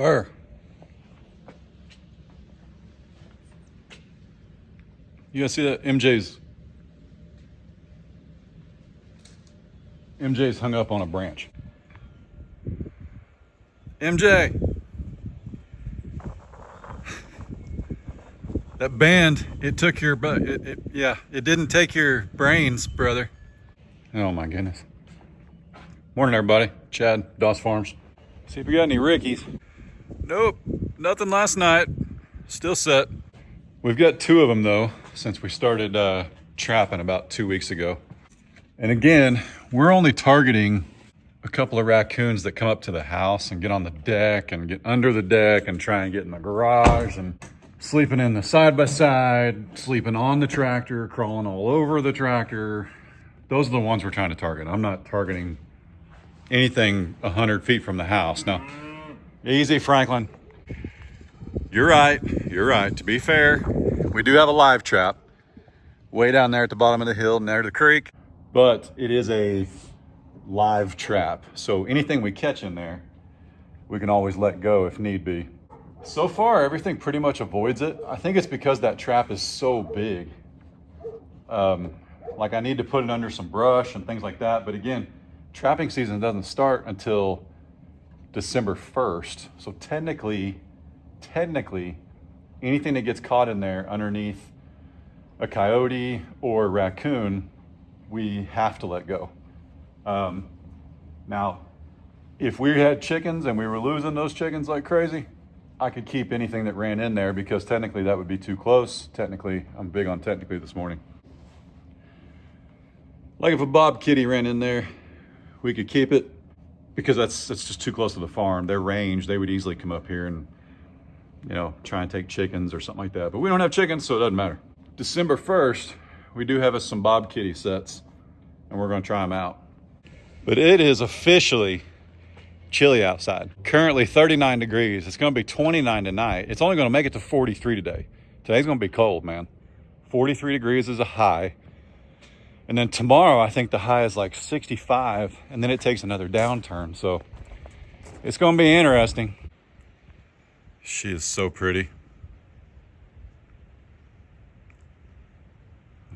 Burr. You guys see that? MJ's hung up on a branch. MJ. That band, it took your butt. It didn't take your brains, brother. Oh my goodness. Morning, everybody. Chad, Doss Farms. See if we got any Rickies. Nope, nothing last night. Still set. We've got 2 of them though, since we started trapping about 2 weeks ago. And again, we're only targeting a couple of raccoons that come up to the house and get on the deck and get under the deck and try and get in the garage and sleeping in the side-by-side, sleeping on the tractor, crawling all over the tractor. Those are the ones we're trying to target. I'm not targeting anything 100 feet from the house. Now, easy, Franklin. You're right. To be fair, we do have a live trap way down there at the bottom of the hill near the creek, but it is a live trap. So anything we catch in there, we can always let go if need be. So far, everything pretty much avoids it. I think it's because that trap is so big. Like I need to put it under some brush and things like that. But again, trapping season doesn't start until December 1st. So technically, anything that gets caught in there underneath a coyote or a raccoon, we have to let go. Now, if we had chickens and we were losing those chickens like crazy, I could keep anything that ran in there because technically that would be too close. Technically, I'm big on technically this morning. Like if a bob kitty ran in there, we could keep it because that's just too close to the farm. Their range, they would easily come up here and, try and take chickens or something like that. But we don't have chickens, so it doesn't matter. December 1st, we do have some bob kitty sets and we're gonna try them out. But it is officially chilly outside. Currently 39 degrees. It's gonna be 29 tonight. It's only gonna make it to 43 today. Today's gonna be cold, man. 43 degrees is a high. And then tomorrow, I think the high is like 65, and then it takes another downturn. So it's gonna be interesting. She is so pretty.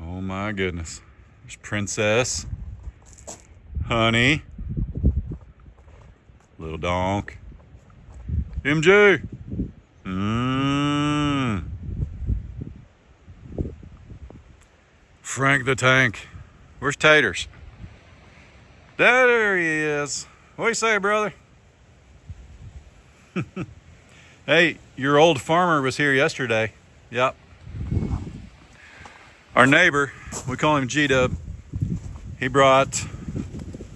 Oh my goodness. There's Princess, Honey, little donk, MJ. Frank the Tank. Where's Taters? There he is. What do you say, brother? Hey, your old farmer was here yesterday. Yep. Our neighbor, we call him G-Dub. He brought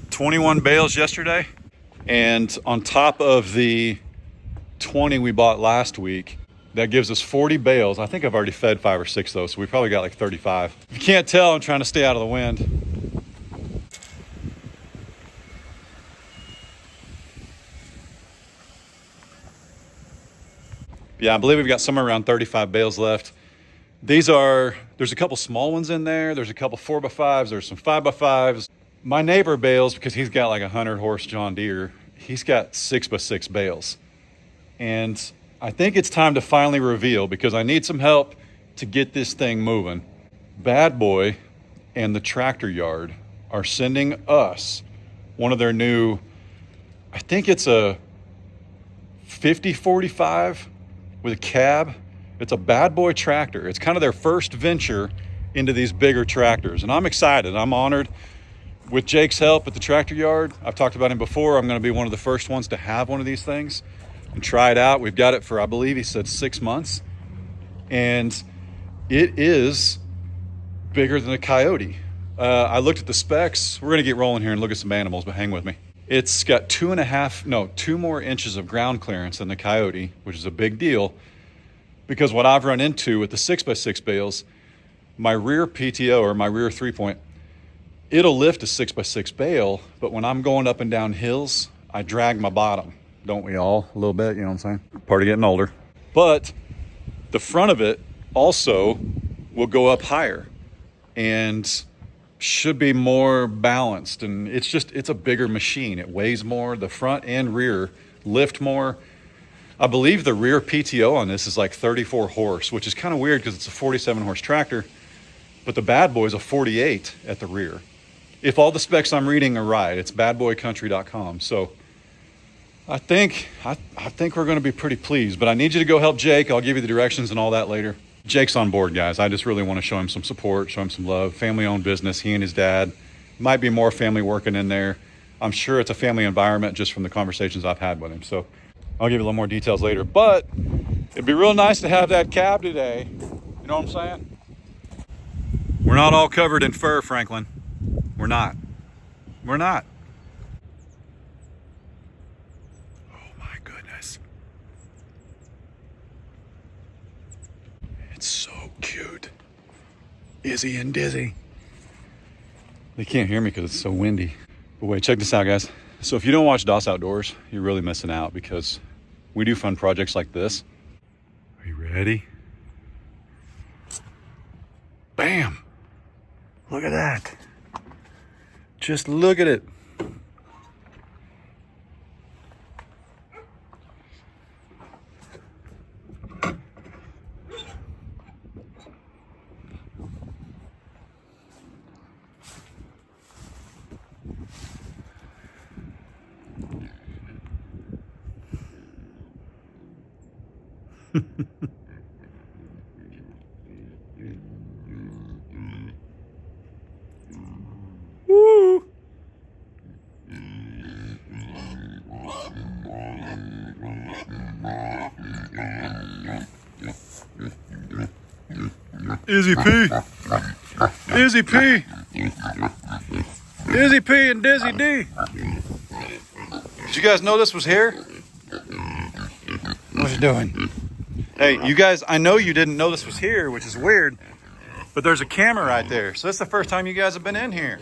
21 bales yesterday. And on top of the 20 we bought last week, that gives us 40 bales. I think I've already fed 5 or 6 though, so we probably got like 35. If you can't tell, I'm trying to stay out of the wind. Yeah, I believe we've got somewhere around 35 bales left. There's a couple small ones in there. There's a couple 4x5s. There's some 5x5s. My neighbor bales, because he's got like a 100-horse John Deere, he's got 6x6 bales. And I think it's time to finally reveal, because I need some help to get this thing moving. Bad Boy and the tractor yard are sending us one of their new, I think it's a 5045 with a cab. It's a Bad Boy tractor. It's kind of their first venture into these bigger tractors. And I'm excited. I'm honored. With Jake's help at the tractor yard, I've talked about him before. I'm going to be one of the first ones to have one of these things and try it out. We've got it for, I believe he said 6 months. And it is bigger than a coyote. I looked at the specs. We're going to get rolling here and look at some animals, but hang with me. It's got 2 more inches of ground clearance than the coyote, which is a big deal. Because what I've run into with the 6x6 bales, my rear PTO or my rear 3-point, it'll lift a 6x6 bale, but when I'm going up and down hills, I drag my bottom. Don't we all? A little bit, you know what I'm saying? Part of getting older. But the front of it also will go up higher and should be more balanced. And it's a bigger machine. It weighs more. The front and rear lift more. I believe the rear PTO on this is like 34 horse, which is kind of weird because it's a 47 horse tractor, but the bad boy is a 48 at the rear. If all the specs I'm reading are right, it's badboycountry.com. So I think we're going to be pretty pleased, but I need you to go help Jake. I'll give you the directions and all that later. Jake's on board, guys. I just really want to show him some support, show him some love. Family-owned business, he and his dad. Might be more family working in there. I'm sure it's a family environment just from the conversations I've had with him. So I'll give you a little more details later, but it'd be real nice to have that cab today. You know what I'm saying? We're not all covered in fur, Franklin. We're not. We're not. Oh my goodness. It's so cute. Izzy and Dizzy. They can't hear me because it's so windy. But wait, check this out, guys. So if you don't watch Doss Outdoors, you're really missing out because we do fun projects like this. Are you ready? Bam! Look at that. Just look at it. Woo! Izzy P. Izzy P. Izzy P and Dizzy D. Did you guys know this was here? What you doing? Hey, you guys, I know you didn't know this was here, which is weird, but there's a camera right there. So that's the first time you guys have been in here.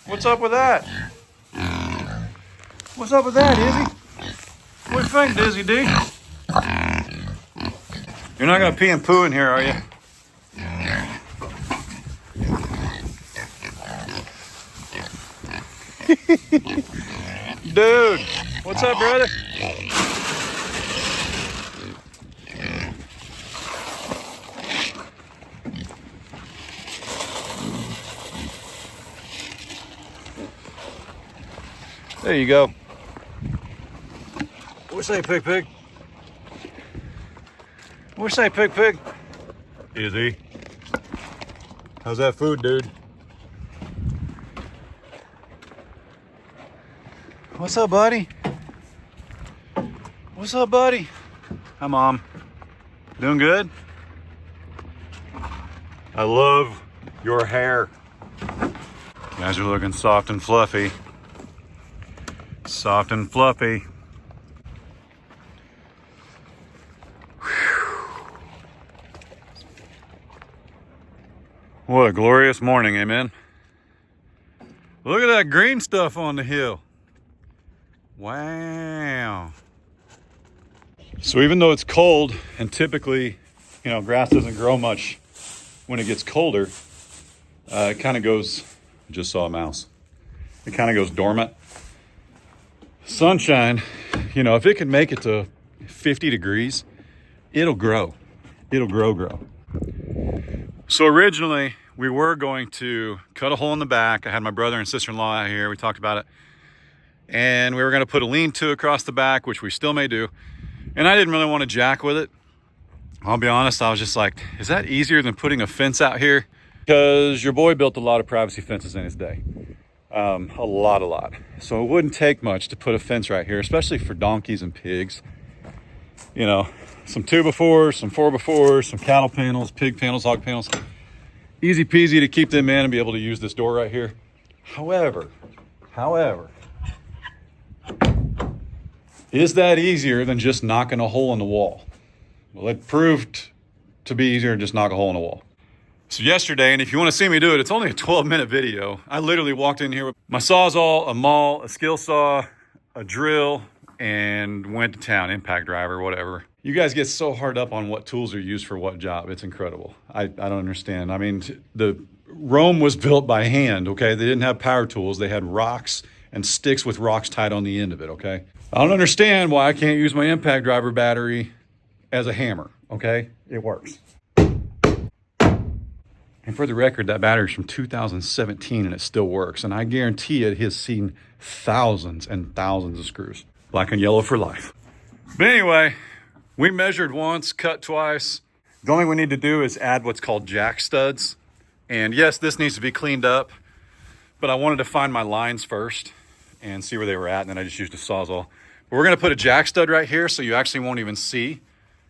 What's up with that? What's up with that, Izzy? What do you think, Dizzy D? You're not gonna pee and poo in here, are you? Dude, what's up, brother? There you go. What you say, pig pig? What you say, pig pig? Izzy. How's that food, dude? What's up, buddy? What's up, buddy? Hi, Mom. Doing good? I love your hair. You guys are looking soft and fluffy. Soft and fluffy. Whew. What a glorious morning, amen? Look at that green stuff on the hill. Wow. So even though it's cold and typically, grass doesn't grow much when it gets colder, it kind of goes, I just saw a mouse. It kind of goes dormant. Sunshine, if it can make it to 50 degrees, it'll grow. It'll grow. So originally we were going to cut a hole in the back. I had my brother and sister-in-law out here. We talked about it. And we were going to put a lean-to across the back, which we still may do. And I didn't really want to jack with it. I'll be honest, I was just like, is that easier than putting a fence out here? Because your boy built a lot of privacy fences in his day. A lot. So it wouldn't take much to put a fence right here, especially for donkeys and pigs. Some 2x4s, some 4x4s, some cattle panels, pig panels, hog panels. Easy peasy to keep them in and be able to use this door right here. However, is that easier than just knocking a hole in the wall? Well, it proved to be easier than just knock a hole in the wall. So yesterday, and if you want to see me do it, it's only a 12-minute video. I literally walked in here with my Sawzall, a maul, a skill saw, a drill, and went to town, impact driver, whatever. You guys get so hard up on what tools are used for what job. It's incredible. I don't understand. I mean, the Rome was built by hand, okay? They didn't have power tools. They had rocks and sticks with rocks tied on the end of it, okay? I don't understand why I can't use my impact driver battery as a hammer, okay? It works. And for the record, that battery's from 2017 and it still works. And I guarantee it has seen thousands and thousands of screws. Black and yellow for life. But anyway, we measured once, cut twice. The only thing we need to do is add what's called jack studs. And yes, this needs to be cleaned up, but I wanted to find my lines first and see where they were at, and then I just used a Sawzall. But we're gonna put a jack stud right here so you actually won't even see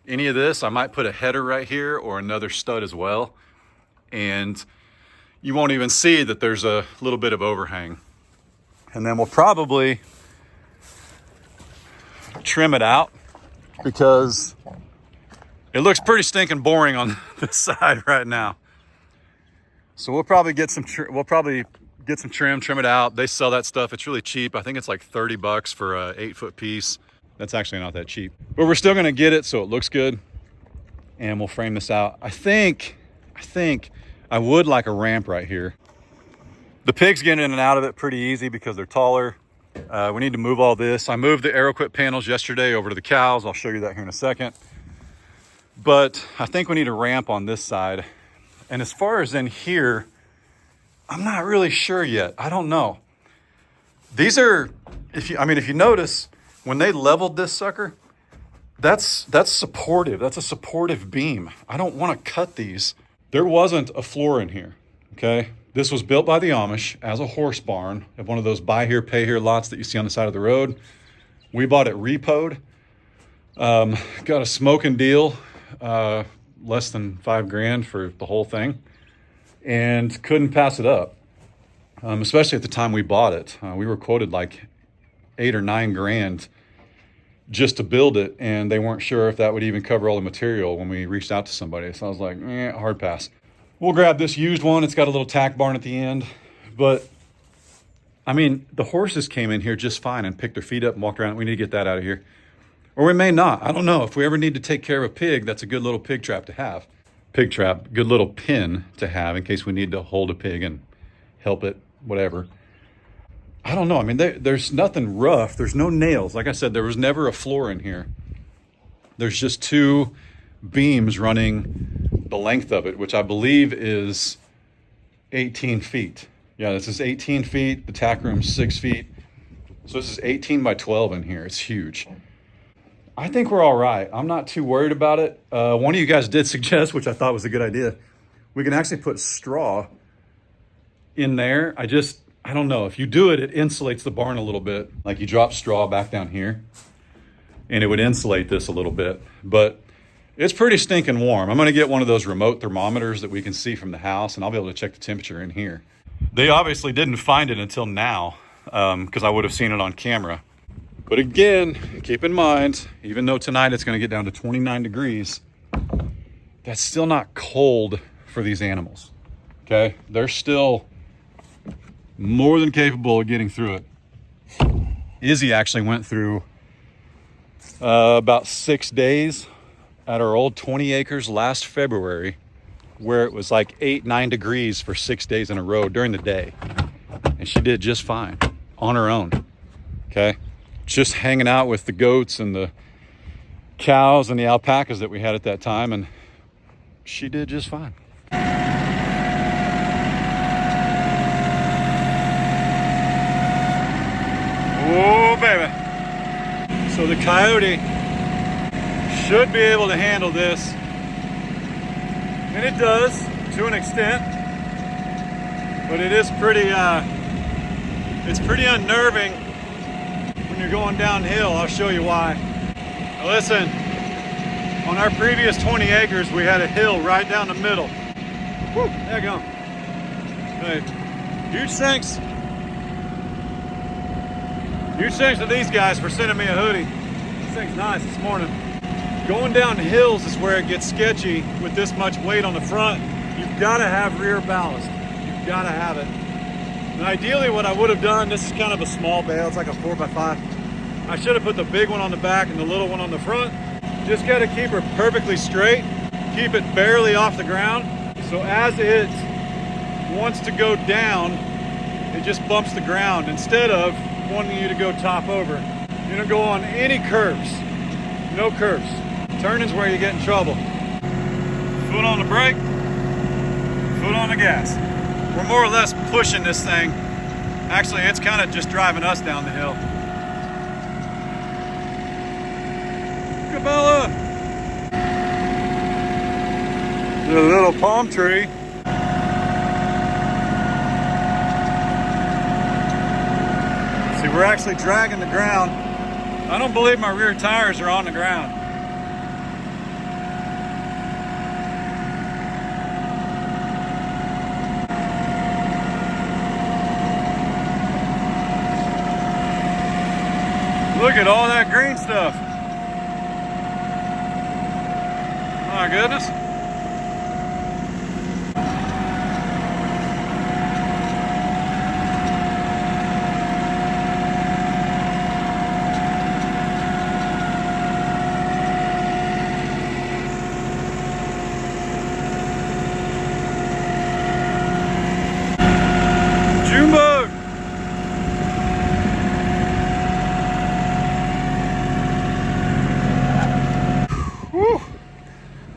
any of this. I might put a header right here or another stud as well, and you won't even see that there's a little bit of overhang. And then we'll probably trim it out because it looks pretty stinking boring on this side right now. So we'll probably get some trim, trim it out. They sell that stuff. It's really cheap. I think it's like 30 bucks for a 8-foot piece. That's actually not that cheap, but we're still gonna get it so it looks good. And we'll frame this out. I think I would like a ramp right here. The pigs get in and out of it pretty easy because they're taller. We need to move all this. I moved the ArrowQuip panels yesterday over to the cows. I'll show you that here in a second. But I think we need a ramp on this side. And as far as in here, I'm not really sure yet. I don't know. These are, if you notice, when they leveled this sucker, that's supportive. That's a supportive beam. I don't want to cut these. There wasn't a floor in here, okay? This was built by the Amish as a horse barn at one of those buy here, pay here lots that you see on the side of the road. We bought it repoed. Got a smoking deal. Less than $5,000 for the whole thing, and couldn't pass it up. Especially at the time we bought it, we were quoted like $8 or $9,000 just to build it, and they weren't sure if that would even cover all the material when we reached out to somebody. So I was like, hard pass. We'll grab this used one. It's got a little tack barn at the end, but I mean, the horses came in here just fine and picked their feet up and walked around. We need to get that out of here. Or we may not. I don't know. If we ever need to take care of a pig, that's a good little pig trap to have. Pig trap, good little pin to have in case we need to hold a pig and help it, whatever. I don't know. I mean, there's nothing rough. There's no nails. Like I said, there was never a floor in here. There's just two beams running the length of it, which I believe is 18 feet. Yeah, this is 18 feet. The tack room's 6 feet. So this is 18 by 12 in here. It's huge. I think we're all right. I'm not too worried about it. One of you guys did suggest, which I thought was a good idea, we can actually put straw in there. I don't know. If you do it, it insulates the barn a little bit. Like you drop straw back down here and it would insulate this a little bit, but it's pretty stinking warm. I'm gonna get one of those remote thermometers that we can see from the house, and I'll be able to check the temperature in here. They obviously didn't find it until now because I would have seen it on camera. But again, keep in mind, even though tonight it's going to get down to 29 degrees, that's still not cold for these animals, okay? They're still more than capable of getting through it. Izzy actually went through about 6 days at our old 20 acres last February, where it was like 8-9 degrees for 6 days in a row during the day. And she did just fine on her own, okay? Just hanging out with the goats and the cows and the alpacas that we had at that time, and she did just fine. Oh, baby. So the coyote should be able to handle this, and it does to an extent, but it is pretty, it's pretty unnerving when you're going downhill. I'll show you why. Now listen, on our previous 20 acres, we had a hill right down the middle. Woo, there you go. Hey, huge thanks. Huge thanks to these guys for sending me a hoodie. This thing's nice this morning. Going down hills is where it gets sketchy with this much weight on the front. You've got to have rear ballast. You've got to have it. And ideally what I would have done, this is kind of a small bale, it's like a 4x5. I should have put the big one on the back and the little one on the front. Just got to keep her perfectly straight, keep it barely off the ground. So as it wants to go down, it just bumps the ground instead of wanting you to go top over. You don't go on any curves. No curves. Turning's where you get in trouble. Foot on the brake, foot on the gas. We're more or less pushing this thing. Actually, it's kind of just driving us down the hill. Cabela! The little palm tree. See, we're actually dragging the ground. I don't believe my rear tires are on the ground. Look at all that green stuff. My goodness.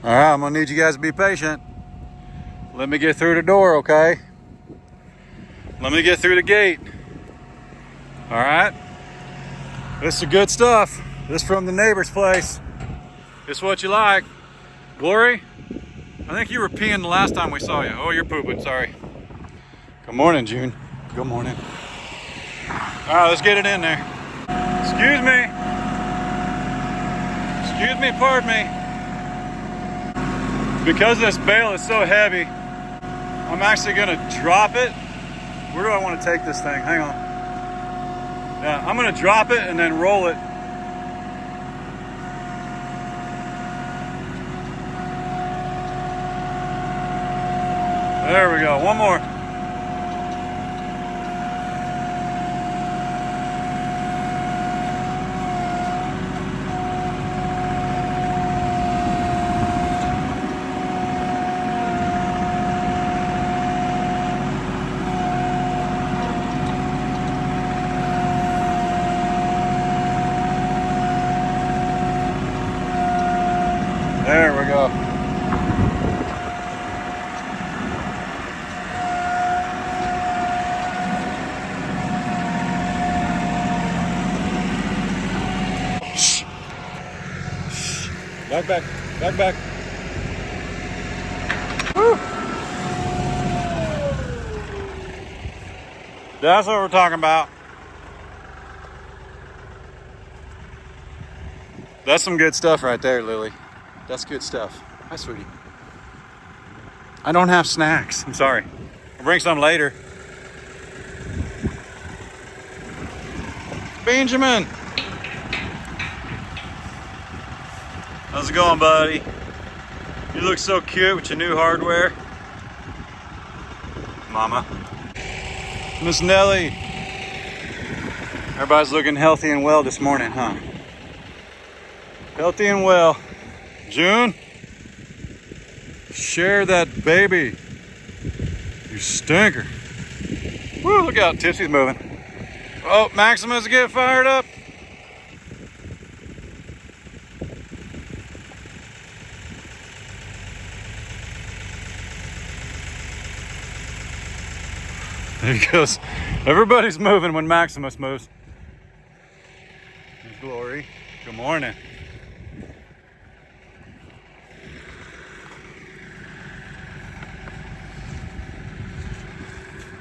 All right, I'm gonna need you guys to be patient. Let me get through the door, okay? Let me get through the gate. All right? This is good stuff. This is from the neighbor's place. This is what you like. Glory, I think you were peeing the last time we saw you. Oh, you're pooping, sorry. Good morning, June. Good morning. All right, let's get it in there. Excuse me. Excuse me, pardon me. Because this bale is so heavy, I'm actually gonna drop it. Where do I want to take this thing? Hang on. Yeah, I'm gonna drop it and then roll it. There we go, one more. There we go. Back. Woo. That's what we're talking about. That's some good stuff right there, Lily. That's good stuff. Hi, sweetie. I don't have snacks. I'm sorry. I'll bring some later. Benjamin. How's it going, buddy? You look so cute with your new hardware. Mama. Miss Nellie. Everybody's looking healthy and well this morning, huh? Healthy and well. June, share that baby. You stinker. Woo, look out, Tipsy's moving. Oh, Maximus getting fired up. There he goes. Everybody's moving when Maximus moves. There's Glory. Good morning.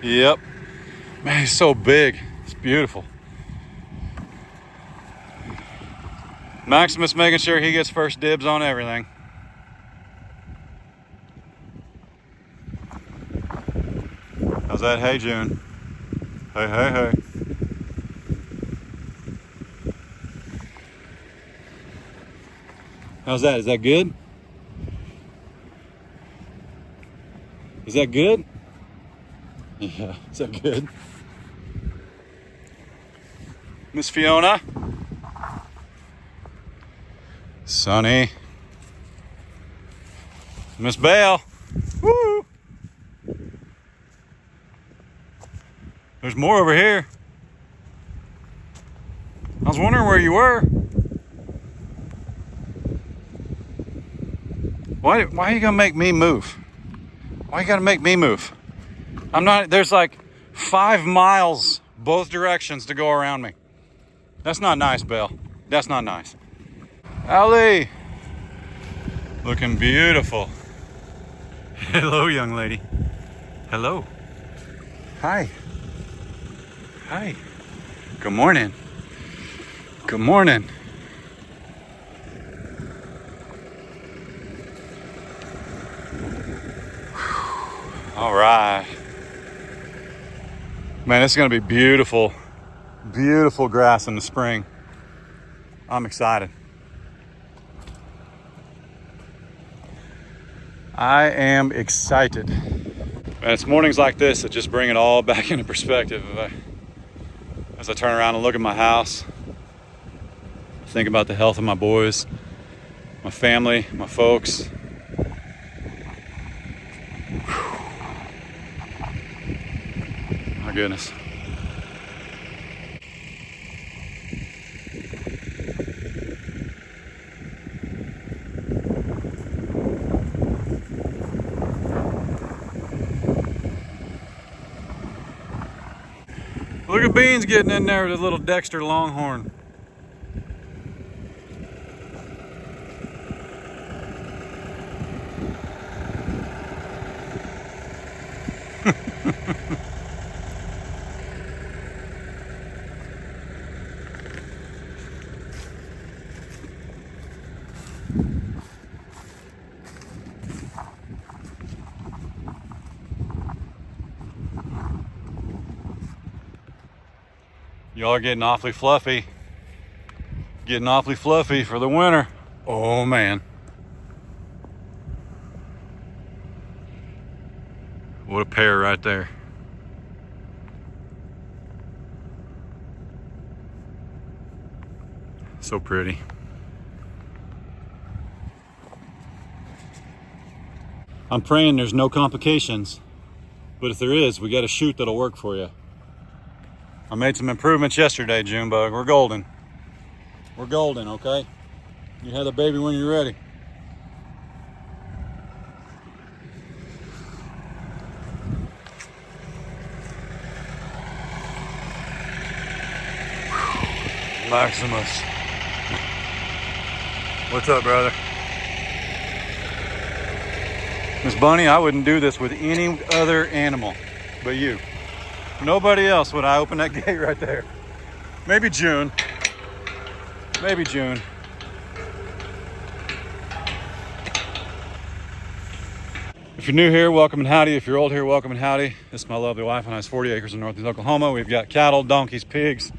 Yep. Man, he's so big. It's beautiful. Maximus making sure he gets first dibs on everything. How's that? Hey, June. Hey. How's that? Is that good? Is that good? Yeah, is that good? Miss Fiona? Sonny? Miss Belle? Woo! There's more over here. I was wondering where you were. Why are you gonna make me move? Why you gotta make me move? I'm not, there's like 5 miles both directions to go around me. That's not nice, Belle. That's not nice. Ali, looking beautiful. Hello, young lady. Hello. Hi. Hi. Good morning. Good morning. All right. Man, it's gonna be beautiful. Beautiful grass in the spring. I'm excited. I am excited. And it's mornings like this that just bring it all back into perspective. As I turn around and look at my house, think about the health of my boys, my family, my folks. My goodness. Look at Beans getting in there with his little Dexter Longhorn. Y'all are getting awfully fluffy. Getting awfully fluffy for the winter. Oh man. What a pair right there. So pretty. I'm praying there's no complications, but if there is, we got a chute that'll work for you. I made some improvements yesterday, Junebug. We're golden. We're golden, okay? You have the baby when you're ready. Maximus. What's up, brother? Miss Bunny, I wouldn't do this with any other animal but you. Nobody else would I open that gate right there. Maybe June. Maybe June. If you're new here, welcome and howdy. If you're old here, welcome and howdy. This is my lovely wife and I. It's 40 acres in northeast Oklahoma. We've got cattle, donkeys, pigs,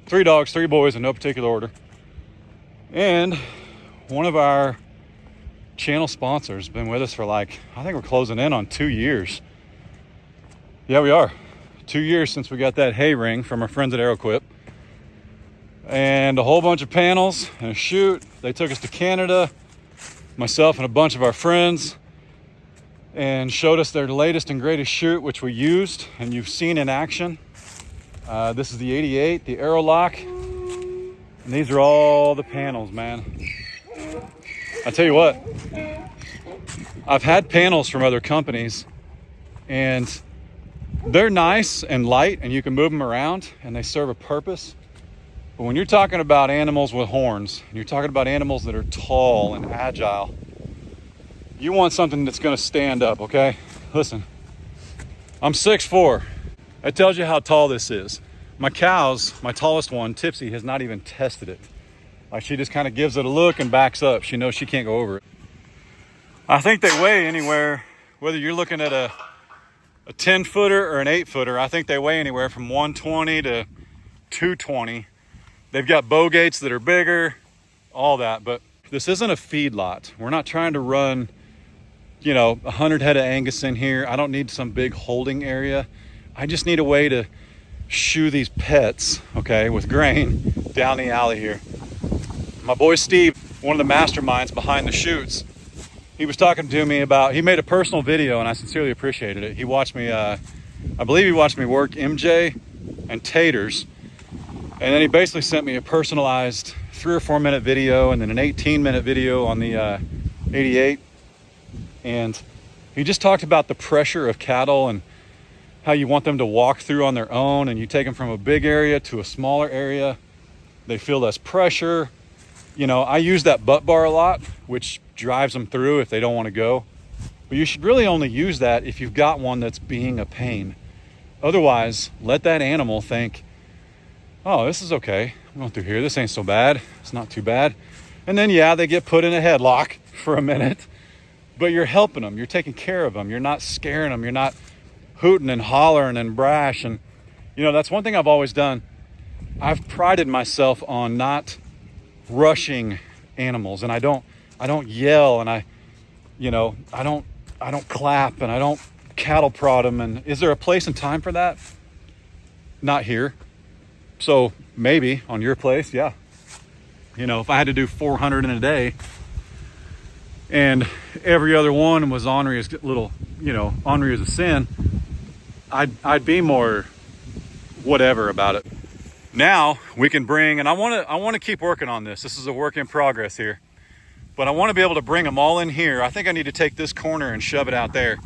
3 dogs, 3 boys in no particular order. And one of our channel sponsors been with us for I think we're closing in on 2 years. Yeah, we are. 2 years since we got that hay ring from our friends at ArrowQuip. And a whole bunch of panels and a chute. They took us to Canada, myself and a bunch of our friends, and showed us their latest and greatest chute, which we used and you've seen in action. This is the 88, the ArrowLock. And these are all the panels, man. I tell you what, I've had panels from other companies and they're nice and light and you can move them around and they serve a purpose. But when you're talking about animals with horns, and you're talking about animals that are tall and agile, you want something that's gonna stand up, okay? Listen, I'm 6'4". That tells you how tall this is. My cows, my tallest one, Tipsy, has not even tested it. She just kind of gives it a look and backs up. She knows she can't go over it. I think they weigh anywhere, whether you're looking at a 10-footer or an 8-footer, I think they weigh anywhere from 120 to 220. They've got bow gates that are bigger, all that, but this isn't a feed lot. We're not trying to run, 100 head of Angus in here. I don't need some big holding area. I just need a way to shoe these pets, okay, with grain down the alley here. My boy Steve, one of the masterminds behind the chutes, he was talking to me about, he made a personal video and I sincerely appreciated it. He watched me, I believe he watched me work MJ and Taters. And then he basically sent me a personalized 3 or 4 minute video and then an 18-minute video on the 88. And he just talked about the pressure of cattle and how you want them to walk through on their own, and you take them from a big area to a smaller area. They feel less pressure. You know, I use that butt bar a lot, which drives them through if they don't want to go. But you should really only use that if you've got one that's being a pain. Otherwise, let that animal think, oh, this is okay. I'm going through here. This ain't so bad. It's not too bad. And then, yeah, they get put in a headlock for a minute, but you're helping them. You're taking care of them. You're not scaring them. You're not hooting and hollering and brash. And, you know, that's one thing I've always done. I've prided myself on not rushing animals, and I don't yell, and I don't clap, and I don't cattle prod them. And is there a place and time for that? Not here. So maybe on your place, yeah. You know, if I had to do 400 in a day and every other one was ornery as little, ornery as a sin, I'd be more whatever about it. Now we can bring, and I want to keep working on this. This is a work in progress here, but I want to be able to bring them all in here. I think I need to take this corner and shove it out there.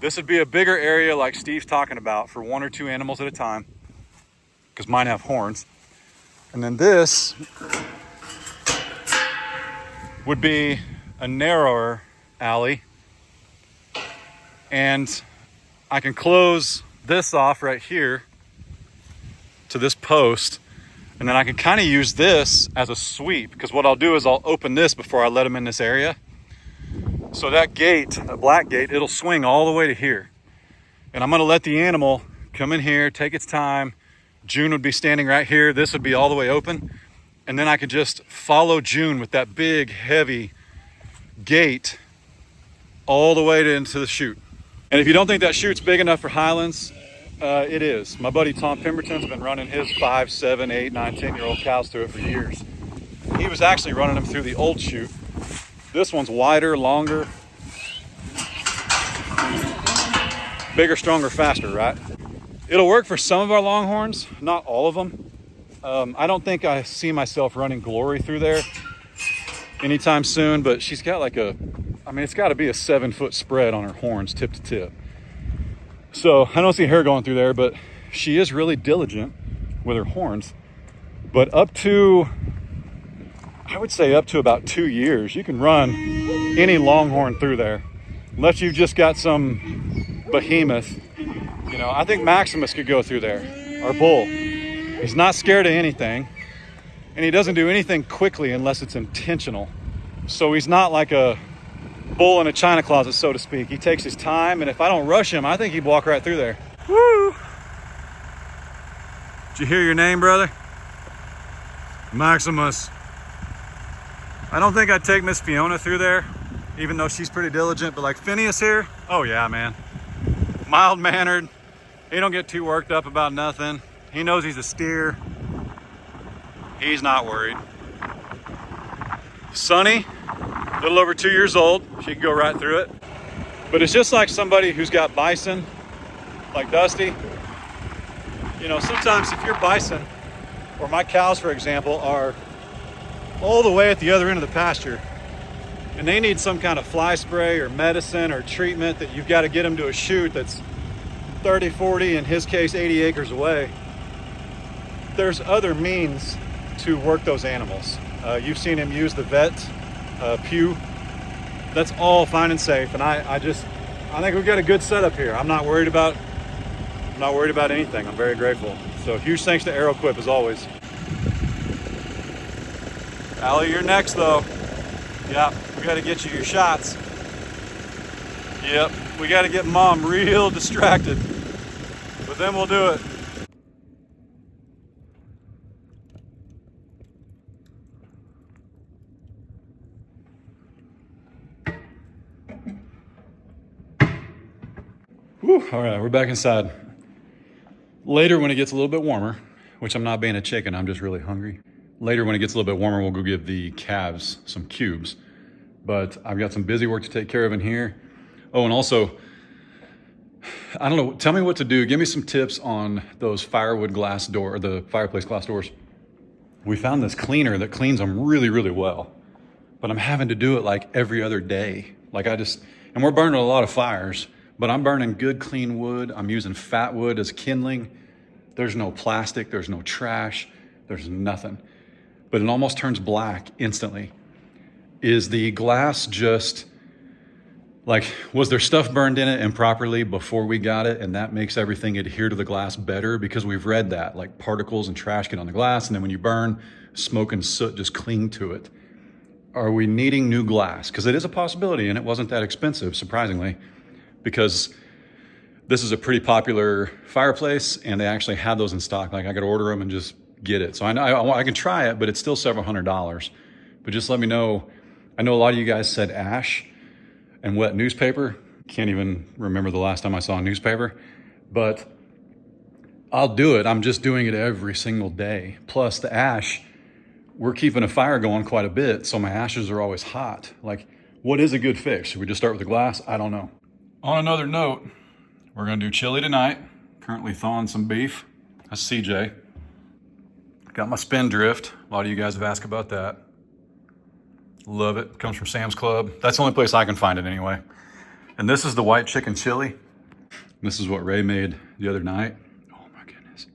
This would be a bigger area like Steve's talking about for 1 or 2 animals at a time, because mine have horns. And then this would be a narrower alley, and I can close this off right here to this post, and then I can kind of use this as a sweep, because what I'll do is I'll open this before I let them in this area. So that gate, a black gate, it'll swing all the way to here. And I'm gonna let the animal come in here, take its time. June would be standing right here. This would be all the way open. And then I could just follow June with that big, heavy gate all the way into the chute. And if you don't think that chute's big enough for Highlands, it is. My buddy Tom Pemberton's been running his 5, 7, 8, 9, 10-year-old cows through it for years. He was actually running them through the old chute. This one's wider, longer, bigger, stronger, faster, right? It'll work for some of our longhorns, not all of them. I don't think I see myself running Glory through there anytime soon, but she's got like it's got to be a 7-foot spread on her horns, tip to tip. So I don't see her going through there, but she is really diligent with her horns. But I would say up to about 2 years, you can run any longhorn through there, unless you've just got some behemoth. I think Maximus could go through there, our bull. He's not scared of anything, and he doesn't do anything quickly unless it's intentional. So he's not like a bull in a china closet, so to speak. He takes his time, and if I don't rush him, I think he'd walk right through there. Woo! Did you hear your name, brother? Maximus. I don't think I'd take Miss Fiona through there, even though she's pretty diligent, but like Phineas here, oh yeah, man. Mild-mannered. He don't get too worked up about nothing. He knows he's a steer. He's not worried. Sunny, a little over 2 years old. She can go right through it. But it's just like somebody who's got bison, like Dusty. Sometimes if you're bison, or my cows, for example, are all the way at the other end of the pasture, and they need some kind of fly spray or medicine or treatment that you've got to get them to a chute that's 30, 40, in his case, 80 acres away. There's other means to work those animals. You've seen him use the vet pew. That's all fine and safe, and I think we've got a good setup here. I'm not worried about anything. I'm very grateful. So huge thanks to ArrowQuip as always. Allie, you're next though. Yeah, we got to get you your shots. Yep, we got to get Mom real distracted, but then we'll do it. Whew, all right, we're back inside. Later, when it gets a little bit warmer, which I'm not being a chicken, I'm just really hungry. Later, when it gets a little bit warmer, we'll go give the calves some cubes. But I've got some busy work to take care of in here. Oh, and also, I don't know. Tell me what to do. Give me some tips on those firewood glass door, or the fireplace glass doors. We found this cleaner that cleans them really, really well, but I'm having to do it like every other day. And we're burning a lot of fires, but I'm burning good, clean wood. I'm using fat wood as kindling. There's no plastic, there's no trash, there's nothing. But it almost turns black instantly. Is the glass just, like, was there stuff burned in it improperly before we got it, and that makes everything adhere to the glass better? Because we've read that, like, particles and trash get on the glass, and then when you burn, smoke and soot just cling to it. Are we needing new glass? Because it is a possibility, and it wasn't that expensive, surprisingly, because this is a pretty popular fireplace, and they actually have those in stock. Like, I could order them and just get it. So I can try it, but it's still several $100s. But just let me know. I know a lot of you guys said ash and wet newspaper. Can't even remember the last time I saw a newspaper, but I'll do it. I'm just doing it every single day. Plus the ash, we're keeping a fire going quite a bit, so my ashes are always hot. Like, what is a good fix? Should we just start with the glass? I don't know. On another note, we're gonna do chili tonight. Currently thawing some beef. That's CJ. Got my Spindrift. A lot of you guys have asked about that. Love it. Comes from Sam's Club. That's the only place I can find it anyway. And this is the white chicken chili. This is what Ray made the other night. Oh my goodness.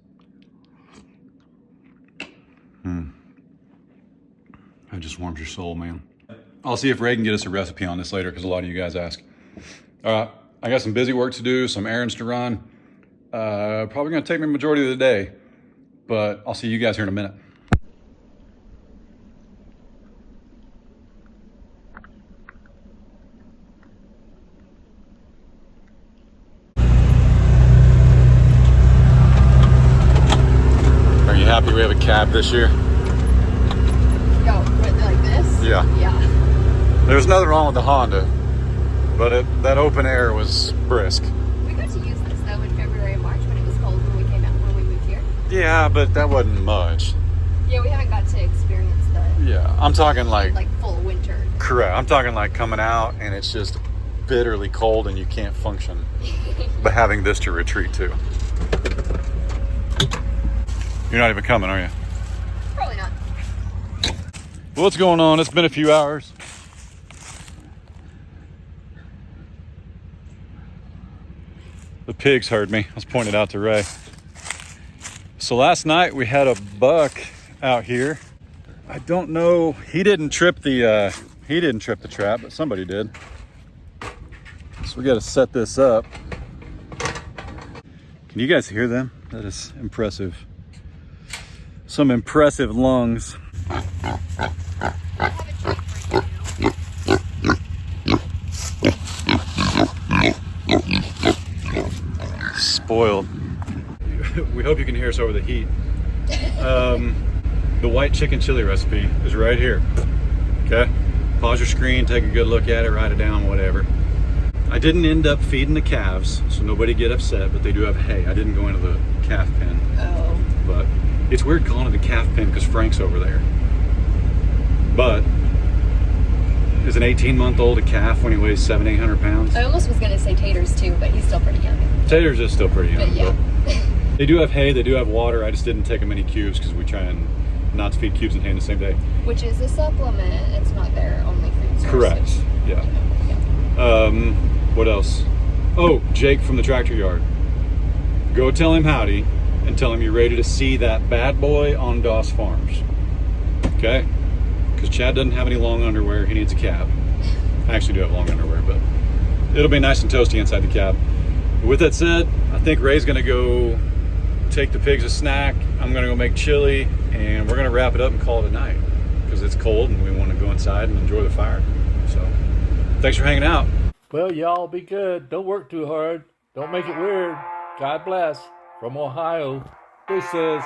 That just warms your soul, man. I'll see if Ray can get us a recipe on this later, because a lot of you guys ask. All right, I got some busy work to do, some errands to run. Probably gonna take me the majority of the day, but I'll see you guys here in a minute. Are you happy we have a cab this year? Go, like this? Yeah. Yeah. There's nothing wrong with the Honda, but that open air was brisk. We got to use this though in February and March when it was cold when we moved here. Yeah, but that wasn't much. Yeah, we haven't got to experience the Yeah, I'm talking like full winter. correct. I'm talking like coming out and it's just bitterly cold and you can't function. But having this to retreat to. You're not even coming, are you? Probably not. Well, what's going on? It's been a few hours. The pigs heard me. I was pointing it out to Ray. So last night we had a buck out here. I don't know. He didn't trip the trap, but somebody did. So we got to set this up. Can you guys hear them? That is impressive. Some impressive lungs. Spoiled. We hope you can hear us over the heat. The white chicken chili recipe is right here. Okay? Pause your screen, take a good look at it, write it down, whatever. I didn't end up feeding the calves, so nobody get upset, but they do have hay. I didn't go into the calf pen. Oh. But it's weird calling it the calf pen because Frank's over there. But is an 18-month-old a calf when he weighs 700-800 pounds? I almost was going to say Taters too, but he's still pretty young. Taters is still pretty young. But yeah. But they do have hay, they do have water. I just didn't take them any cubes because we try and not to feed cubes and hay in the same day. Which is a supplement. It's not their only food source. Correct. Yeah. What else? Oh, Jake from the tractor yard. Go tell him howdy and tell him you're ready to see that bad boy on Doss Farms. Okay? Because Chad doesn't have any long underwear. He needs a cab. I actually do have long underwear, but it'll be nice and toasty inside the cab. With that said, I think Ray's going to go take the pigs a snack. I'm going to go make chili, and we're going to wrap it up and call it a night because it's cold and we want to go inside and enjoy the fire. So, thanks for hanging out. Well, y'all be good. Don't work too hard. Don't make it weird. God bless. From Ohio, this is